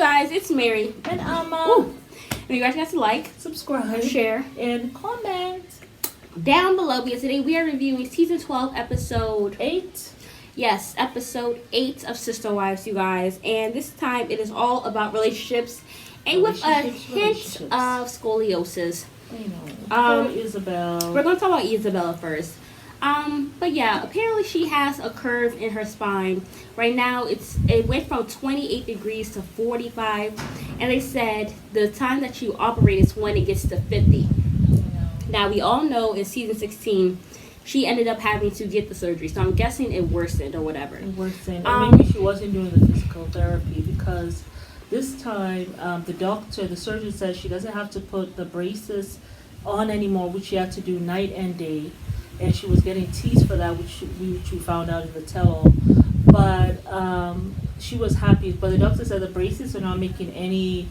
Guys, it's Mary. And Ooh. And you guys got to like, subscribe, share, and comment. Down below, because today we are reviewing season 12, episode 8. Yes, episode 8 of Sister Wives, you guys. And this time it is all about relationships and with a hint of scoliosis. Poor Ysabel. We're going to talk about Ysabel first. But yeah, apparently she has a curve in her spine. Right now, it went from 28 degrees to 45, and they said the time that you operate is when it gets to 50. Now, we all know in season 16, she ended up having to get the surgery, so I'm guessing it worsened or whatever. It worsened. Or maybe she wasn't doing the physical therapy because this time, the surgeon says she doesn't have to put the braces on anymore, which she had to do night and day. And she was getting teased for that, which we found out in the tell-all. But she was happy. But the doctor said the braces are not making any,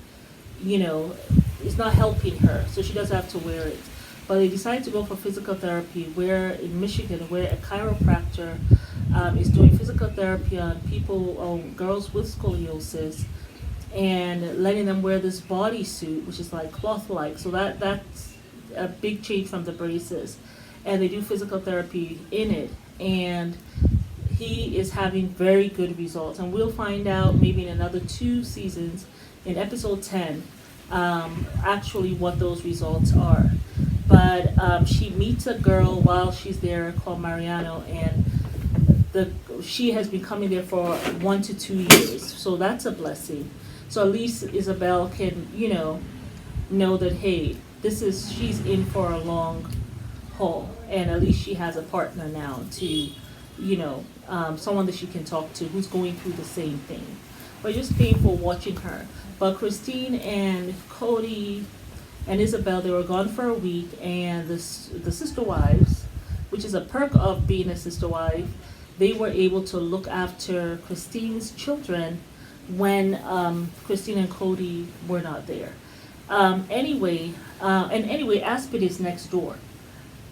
it's not helping her. So she doesn't have to wear it. But they decided to go for physical therapy in Michigan, where a chiropractor is doing physical therapy on girls with scoliosis, and letting them wear this bodysuit, which is like cloth-like. So that's a big change from the braces. And they do physical therapy in it, and he is having very good results. And we'll find out maybe in another 2 seasons, in episode 10, actually what those results are. But she meets a girl while she's there called Mariano, and she has been coming there for 1 to 2 years. So that's a blessing. So at least Ysabel can, know that, hey, she's in for a long haul, and at least she has a partner now to, someone that she can talk to who's going through the same thing. But just painful watching her. But Christine and Cody and Ysabel, they were gone for a week, and the sister wives, which is a perk of being a sister wife, they were able to look after Christine's children when Christine and Cody were not there. Anyway, Aspen is next door.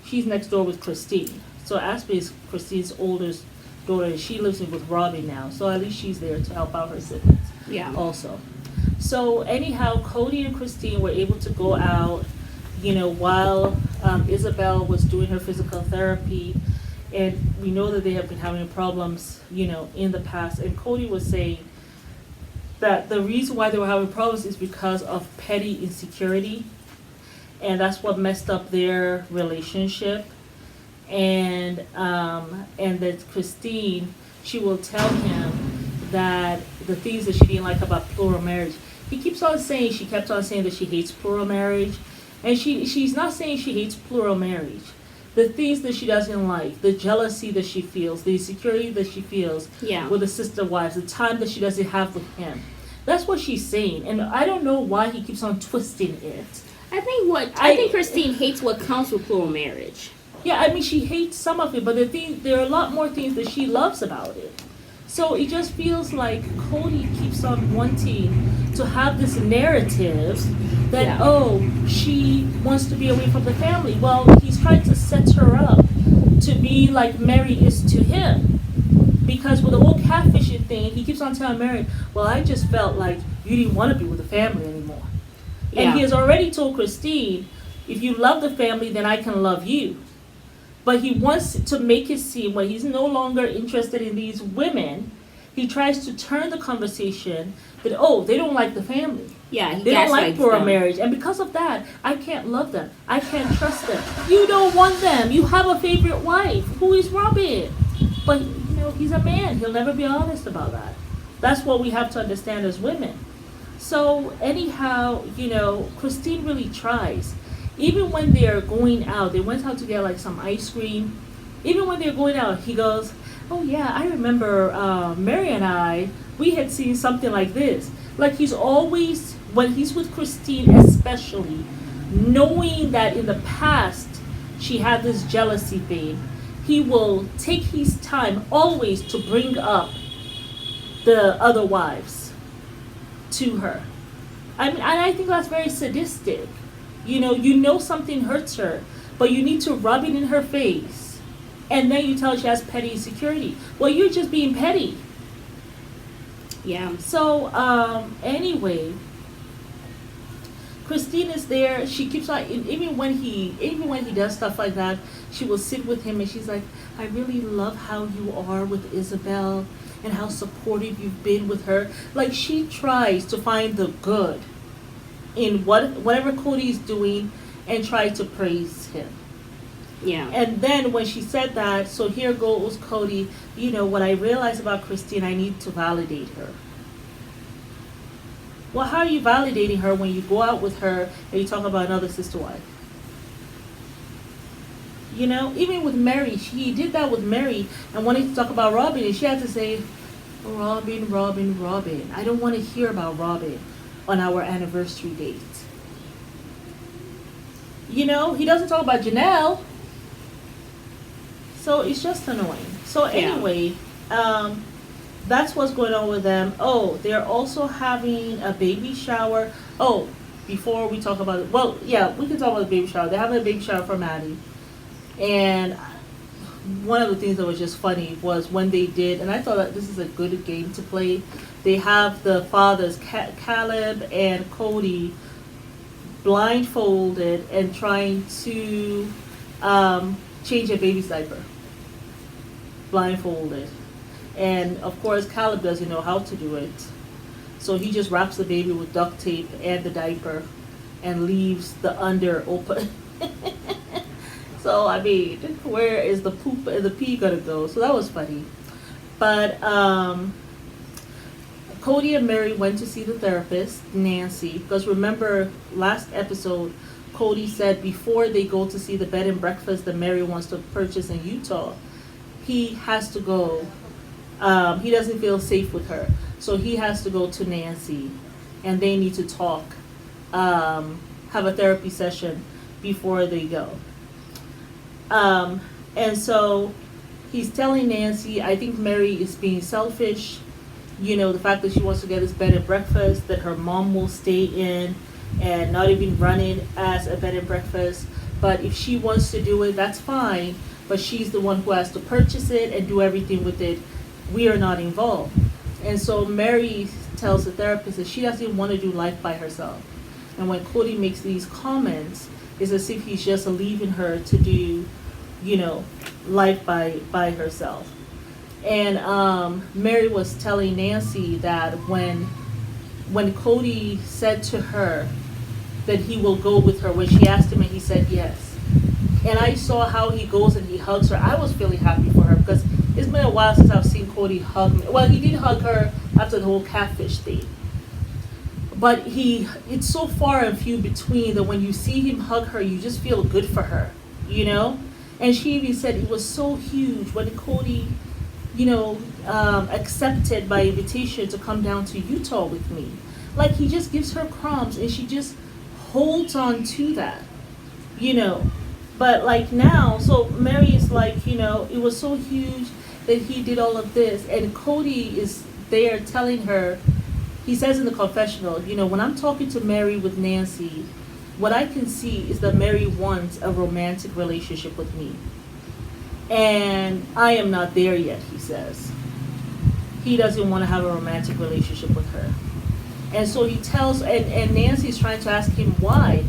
She's next door with Christine. So Aspen is Christine's oldest daughter, and she lives with Robin now. So at least she's there to help out her siblings. Yeah. Also. So anyhow, Cody and Christine were able to go out, while Ysabel was doing her physical therapy. And we know that they have been having problems, in the past. And Cody was saying that the reason why they were having problems is because of petty insecurity. And that's what messed up their relationship. And that Christine, she will tell him that the things that she didn't like about plural marriage. She kept on saying that she hates plural marriage. And she's not saying she hates plural marriage. The things that she doesn't like, the jealousy that she feels, the insecurity that she feels with the sister wives, the time that she doesn't have with him. That's what she's saying. And I don't know why he keeps on twisting it. I think Christine hates what comes with plural marriage. Yeah, I mean, she hates some of it, but there are a lot more things that she loves about it. So it just feels like Cody keeps on wanting to have this narrative that, she wants to be away from the family. Well, he's trying to set her up to be like Mary is to him. Because with the whole catfishing thing, he keeps on telling Mary, well, I just felt like you didn't want to be with the family anymore. Yeah. And he has already told Christine, if you love the family, then I can love you. But he wants to make it seem when he's no longer interested in these women, he tries to turn the conversation that, they don't like the family. Yeah, they don't like plural marriage. And because of that, I can't love them. I can't trust them. You don't want them. You have a favorite wife. Who is Robin? But, he's a man. He'll never be honest about that. That's what we have to understand as women. So anyhow, Christine really tries. Even when they're going out, they went out to get like some ice cream. Even when they're going out, he goes, oh yeah, I remember Mary and I, we had seen something like this. Like he's always, when he's with Christine especially, knowing that in the past she had this jealousy thing, he will take his time always to bring up the other wives to her. And I think that's very sadistic. You know something hurts her, but you need to rub it in her face. And then you tell her she has petty insecurity. Well, you're just being petty. Yeah. So anyway, Christine is there. She keeps on even when he does stuff like that, she will sit with him and she's like, I really love how you are with Isabel and how supportive you've been with her. Like she tries to find the good in whatever Cody's doing and try to praise him. Yeah. And then when she said that, so here goes Cody, what I realized about Christine, I need to validate her. Well, how are you validating her when you go out with her and you talk about another sister wife? Even with Mary, he did that with Mary and wanted to talk about Robin, and she had to say, Robin, Robin, Robin. I don't want to hear about Robin on our anniversary date. He doesn't talk about Janelle. So it's just annoying. So anyway, that's what's going on with them. Oh, they're also having a baby shower. Oh, before we talk about it, well, yeah, we can talk about the baby shower. They're having a baby shower for Maddie. And one of the things that was just funny was when they did, and I thought that this is a good game to play. They have the fathers, Caleb and Cody, blindfolded and trying to change a baby's diaper. Blindfolded. And of course, Caleb doesn't know how to do it. So he just wraps the baby with duct tape and the diaper and leaves the under open. So, I mean, where is the poop and the pee gonna go? So that was funny. But Cody and Mary went to see the therapist, Nancy, because remember last episode, Cody said before they go to see the bed and breakfast that Mary wants to purchase in Utah, he has to go. He doesn't feel safe with her. So he has to go to Nancy and they need to talk, have a therapy session before they go. And so he's telling Nancy, I think Mary is being selfish. The fact that she wants to get this bed and breakfast, that her mom will stay in and not even run it as a bed and breakfast. But if she wants to do it, that's fine. But she's the one who has to purchase it and do everything with it. We are not involved. And so Mary tells the therapist that she doesn't want to do life by herself. And when Cody makes these comments, it's as if he's just leaving her to do, life by herself. And Mary was telling Nancy that when Cody said to her that he will go with her, when she asked him and he said yes. And I saw how he goes and he hugs her. I was really happy for her because it's been a while since I've seen Cody hug me. Well, he did hug her after the whole catfish thing. But it's so far and few between that when you see him hug her, you just feel good for her, And she even said it was so huge when Cody, accepted my invitation to come down to Utah with me. Like he just gives her crumbs and she just holds on to that, But like now, so Mary is like, it was so huge that he did all of this. And Cody is there telling her, he says in the confessional, when I'm talking to Mary with Nancy, what I can see is that Mary wants a romantic relationship with me. And I am not there yet, he says. He doesn't want to have a romantic relationship with her. And so he tells, and Nancy's trying to ask him why.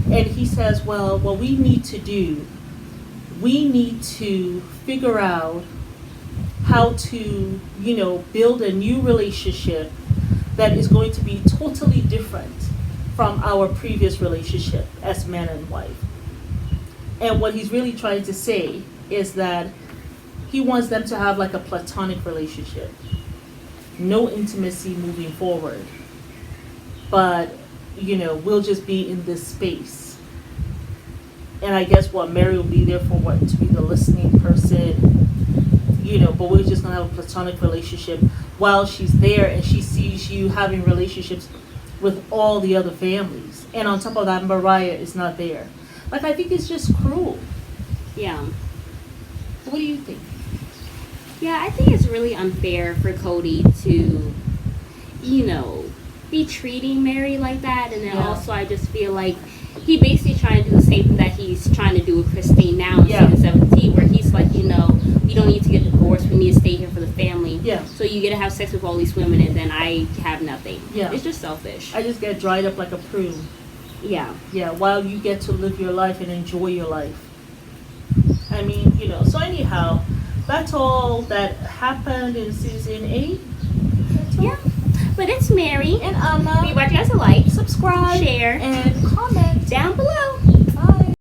And he says, well, what we need to do, we need to figure out how to, build a new relationship that is going to be totally different from our previous relationship as man and wife. And what he's really trying to say is that he wants them to have like a platonic relationship. No intimacy moving forward. But, we'll just be in this space. And I guess Mary will be there for to be the listening person. But we're just going to have a platonic relationship while she's there and she sees you having relationships with all the other families. And on top of that, Mariah is not there. Like, I think it's just cruel. Yeah. What do you think? Yeah, I think it's really unfair for Cody to, be treating Mary like that. And then Yeah. also, I just feel like he basically trying to do the same thing that he's trying to do with Christine now in Yeah. season 17, where he's like, you know, we don't need to get divorced. We need to stay here for the family. Yeah. So you get to have sex with all these women, and then I have nothing. Yeah. It's just selfish. I just get dried up like a prune. Yeah. Yeah, while you get to live your life and enjoy your life. I mean, you know, so anyhow, that's all that happened in season 8. That's all. Yeah. But it's Mary. And We want you guys to like, subscribe, share, and comment down